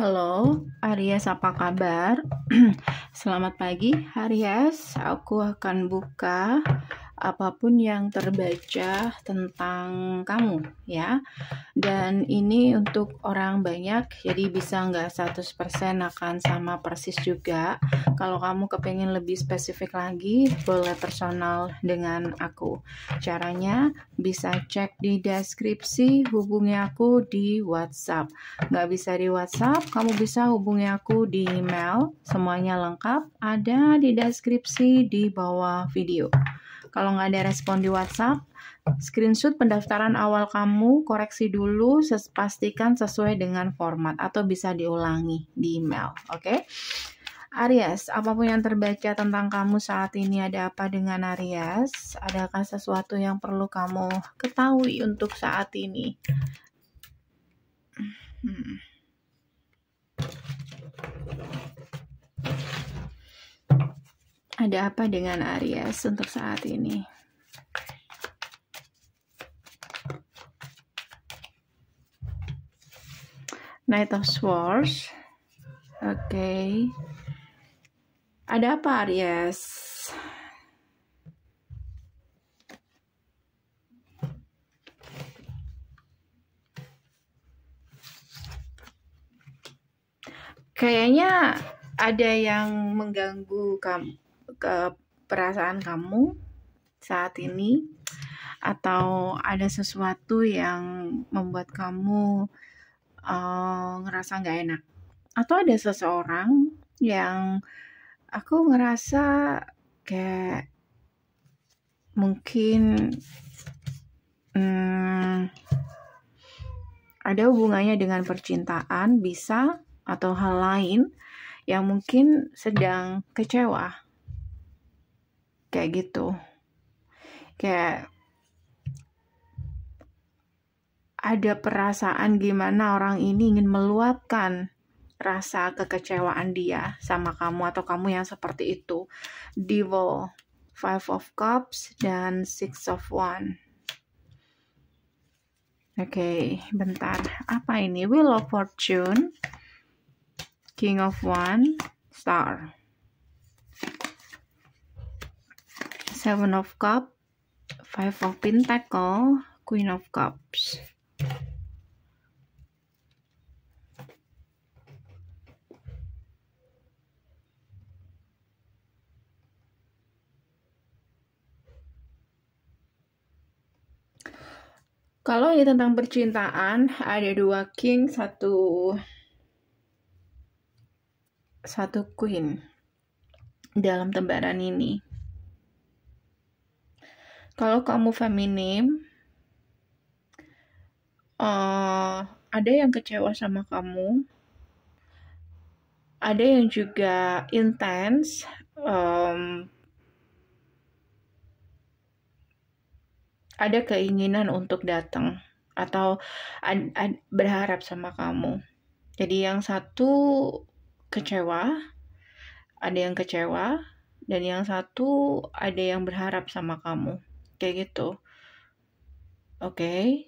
Halo, Aries, apa kabar? Selamat pagi, Aries. Aku akan buka apapun yang terbaca tentang kamu, ya. Dan ini untuk orang banyak, jadi bisa nggak 100% akan sama persis juga. Kalau kamu kepengen lebih spesifik lagi, boleh personal dengan aku. Caranya bisa cek di deskripsi, hubungi aku di WhatsApp. Nggak bisa di WhatsApp, kamu bisa hubungi aku di email. Semuanya lengkap, ada di deskripsi di bawah video. Kalau nggak ada respon di WhatsApp, screenshot pendaftaran awal kamu, koreksi dulu, pastikan sesuai dengan format, atau bisa diulangi di email, oke? Aries, apapun yang terbaca tentang kamu saat ini, ada apa dengan Aries? Adakah sesuatu yang perlu kamu ketahui untuk saat ini? Ada apa dengan Aries untuk saat ini? Knight of Swords. Oke. Ada apa, Aries? Kayaknya ada yang mengganggu kamu, ke perasaan kamu saat ini, atau ada sesuatu yang membuat kamu ngerasa nggak enak, atau ada seseorang yang aku ngerasa kayak mungkin ada hubungannya dengan percintaan, bisa, atau hal lain yang mungkin sedang kecewa. Kayak gitu. Kayak ada perasaan gimana orang ini ingin meluapkan rasa kekecewaan dia sama kamu, atau kamu yang seperti itu. Devil, Five of Cups, dan Six of Wands. Oke, bentar. Apa ini? Wheel of Fortune, King of Wands, Star, Seven of Cups, Five of Pentacles, Queen of Cups. Kalau ini tentang percintaan, ada dua king, satu queen dalam tebaran ini. Kalau kamu feminim, ada yang kecewa sama kamu, ada yang juga intens, ada keinginan untuk datang atau berharap sama kamu. Jadi yang satu kecewa, ada yang kecewa, dan yang satu ada yang berharap sama kamu. Kayak gitu. Oke.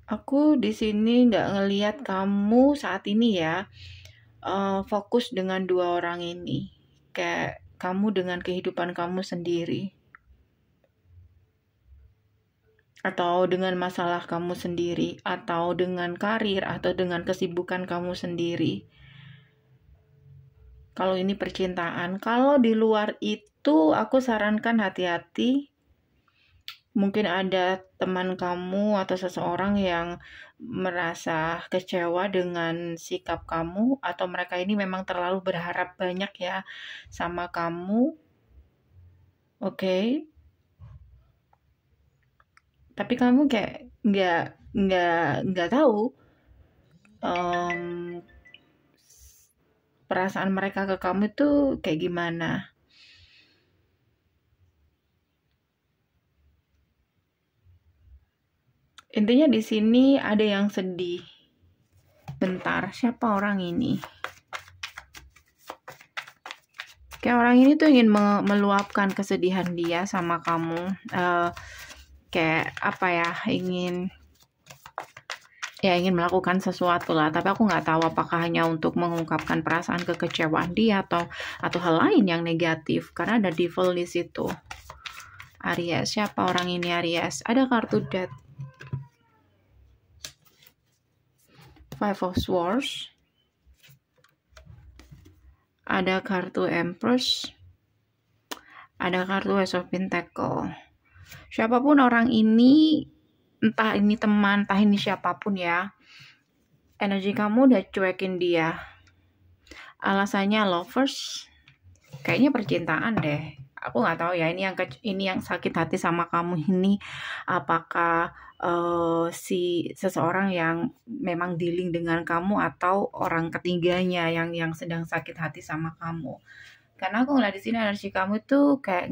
Aku di sini nggak ngelihat kamu saat ini ya fokus dengan dua orang ini. Kayak kamu dengan kehidupan kamu sendiri, atau dengan masalah kamu sendiri, atau dengan karir, atau dengan kesibukan kamu sendiri. Kalau ini percintaan. Kalau di luar itu, aku sarankan hati-hati. Mungkin ada teman kamu atau seseorang yang merasa kecewa dengan sikap kamu, atau mereka ini memang terlalu berharap banyak ya sama kamu. Oke. Tapi kamu kayak nggak tahu perasaan mereka ke kamu tuh kayak gimana. Intinya di sini ada yang sedih. Bentar, siapa orang ini? Kayak orang ini tuh ingin meluapkan kesedihan dia sama kamu. Kayak apa ya, ingin ya ingin melakukan sesuatu lah, tapi aku nggak tahu apakah hanya untuk mengungkapkan perasaan kekecewaan dia atau hal lain yang negatif, karena ada devil di situ. Aries, siapa orang ini Aries? Ada kartu Death, Five of Swords, ada kartu Empress, ada kartu Ace of Pentacle. Siapapun orang ini, entah ini teman, entah ini siapapun ya, energi kamu udah cuekin dia. Alasannya lovers, kayaknya percintaan deh. Aku nggak tahu ya, ini yang sakit hati sama kamu ini apakah si seseorang yang memang dealing dengan kamu atau orang ketiganya yang sedang sakit hati sama kamu. Karena aku ngeliat di sini energi kamu tuh kayak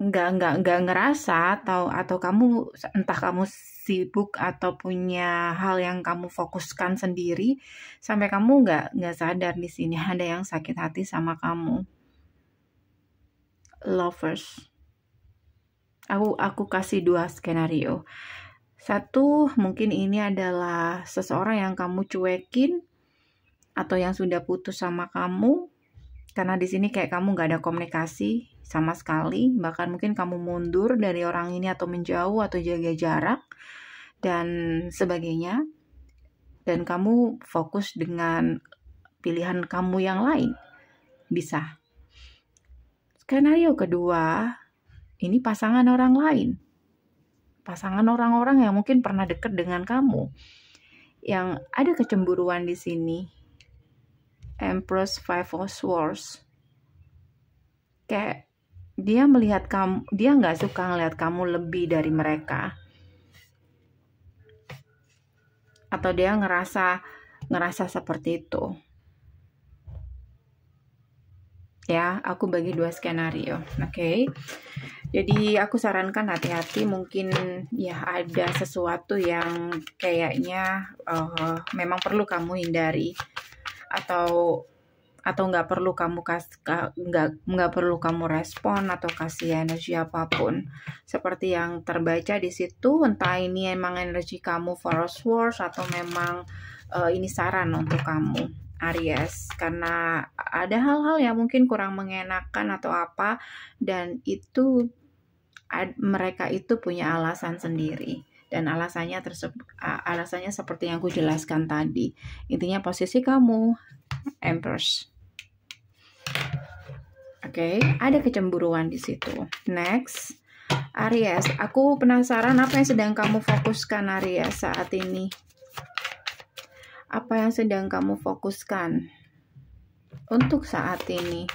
nggak ngerasa atau kamu entah kamu sibuk atau punya hal yang kamu fokuskan sendiri sampai kamu nggak sadar di sini ada yang sakit hati sama kamu. Lovers, aku kasih 2 skenario. Satu, mungkin ini adalah seseorang yang kamu cuekin atau yang sudah putus sama kamu, karena di sini kayak kamu nggak ada komunikasi sama sekali, bahkan mungkin kamu mundur dari orang ini atau menjauh atau jaga jarak dan sebagainya, dan kamu fokus dengan pilihan kamu yang lain. Bisa. Skenario kedua, ini pasangan orang lain. Pasangan orang-orang yang mungkin pernah dekat dengan kamu. Yang ada kecemburuan di sini. Empress, Five of Swords. Kayak dia melihat kamu, dia nggak suka ngelihat kamu lebih dari mereka. Atau dia ngerasa seperti itu. Ya, aku bagi 2 skenario, oke? Jadi aku sarankan hati-hati, mungkin ya ada sesuatu yang kayaknya memang perlu kamu hindari atau nggak perlu kamu nggak perlu kamu respon atau kasih energi apapun. Seperti yang terbaca di situ, entah ini emang energi kamu for Swords atau memang ini saran untuk kamu. Aries, karena ada hal-hal yang mungkin kurang mengenakan atau apa, dan itu mereka itu punya alasan sendiri, dan alasannya seperti yang aku jelaskan tadi. Intinya posisi kamu Empress. Oke, ada kecemburuan di situ. Next, Aries, aku penasaran apa yang sedang kamu fokuskan Aries saat ini. Apa yang sedang kamu fokuskan untuk saat ini?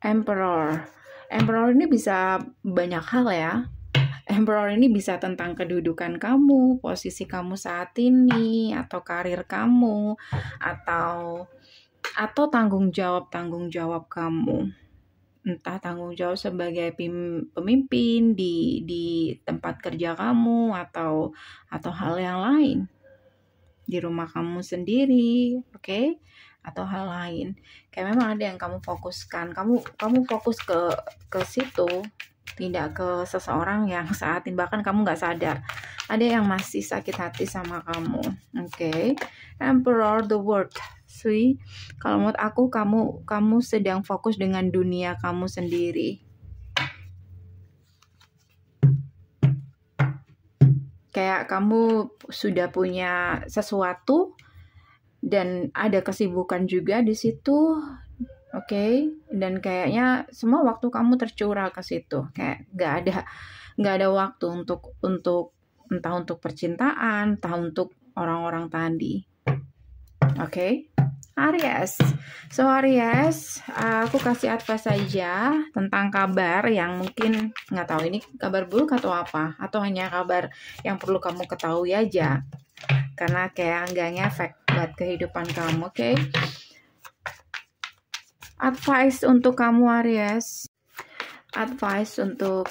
Emperor. Emperor ini bisa banyak hal ya. Emperor ini bisa tentang kedudukan kamu, posisi kamu saat ini, atau karir kamu, atau tanggung jawab kamu. Entah tanggung jawab sebagai pemimpin di tempat kerja kamu atau hal yang lain di rumah kamu sendiri, oke? Atau hal lain. Kayak memang ada yang kamu fokuskan. Kamu fokus ke situ, tidak ke seseorang yang saat ini bahkan kamu nggak sadar. Ada yang masih sakit hati sama kamu, oke? Emperor, the World. See, kalau menurut aku kamu sedang fokus dengan dunia kamu sendiri. Kayak kamu sudah punya sesuatu dan ada kesibukan juga di situ, oke? Dan kayaknya semua waktu kamu tercurah ke situ. Kayak nggak ada waktu untuk entah untuk percintaan, entah untuk orang-orang tadi. Oke? Aries. So Aries, aku kasih advice saja tentang kabar yang mungkin nggak tahu ini kabar buruk atau apa, atau hanya kabar yang perlu kamu ketahui aja, karena kayak nggak ngefek buat kehidupan kamu, oke? Advice untuk kamu Aries. Advice untuk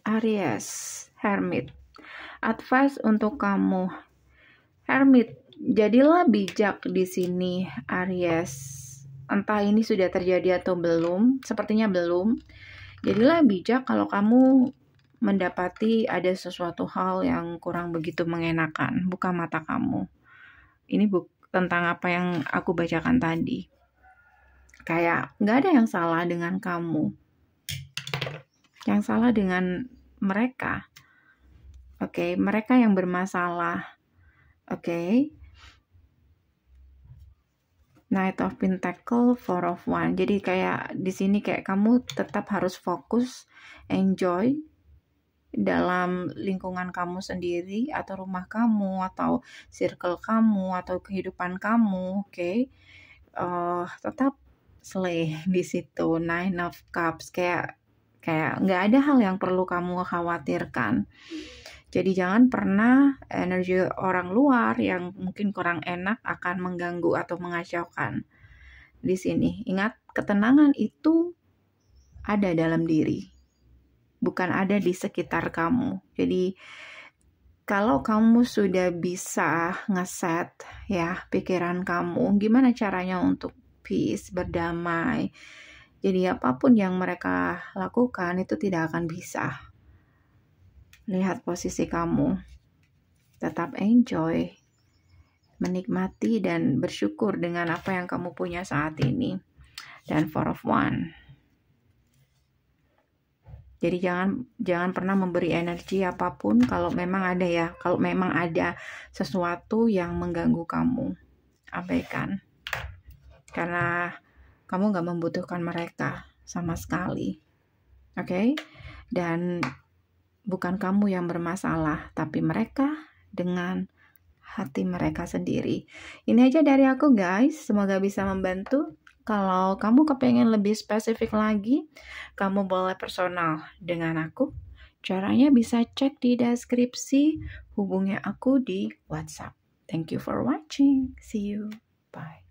Aries, Hermit. Advice untuk kamu Hermit. Jadilah bijak di sini, Aries. Entah ini sudah terjadi atau belum, sepertinya belum. Jadilah bijak kalau kamu mendapati ada sesuatu hal yang kurang begitu mengenakan. Buka mata kamu. Ini tentang apa yang aku bacakan tadi. Kayak nggak ada yang salah dengan kamu. Yang salah dengan mereka. Oke, mereka yang bermasalah. Oke. Knight of Pentacle, Four of Wands. Jadi kayak di sini kayak kamu tetap harus fokus, enjoy dalam lingkungan kamu sendiri atau rumah kamu atau circle kamu atau kehidupan kamu, oke? Tetap slay di situ. Nine of Cups, kayak nggak ada hal yang perlu kamu khawatirkan. Jadi jangan pernah energi orang luar yang mungkin kurang enak akan mengganggu atau mengacaukan. Di sini, ingat, ketenangan itu ada dalam diri, bukan ada di sekitar kamu. Jadi kalau kamu sudah bisa ngeset ya pikiran kamu, gimana caranya untuk peace, berdamai. Jadi apapun yang mereka lakukan itu tidak akan bisa. Lihat posisi kamu, tetap enjoy, menikmati dan bersyukur dengan apa yang kamu punya saat ini. Dan Four of Wands. Jadi jangan pernah memberi energi apapun kalau memang ada sesuatu yang mengganggu kamu, abaikan. Karena kamu gak membutuhkan mereka sama sekali. Oke? Dan bukan kamu yang bermasalah, tapi mereka dengan hati mereka sendiri. Ini aja dari aku guys, semoga bisa membantu. Kalau kamu kepengen lebih spesifik lagi, kamu boleh personal dengan aku. Caranya bisa cek di deskripsi, hubungi aku di WhatsApp. Thank you for watching. See you. Bye.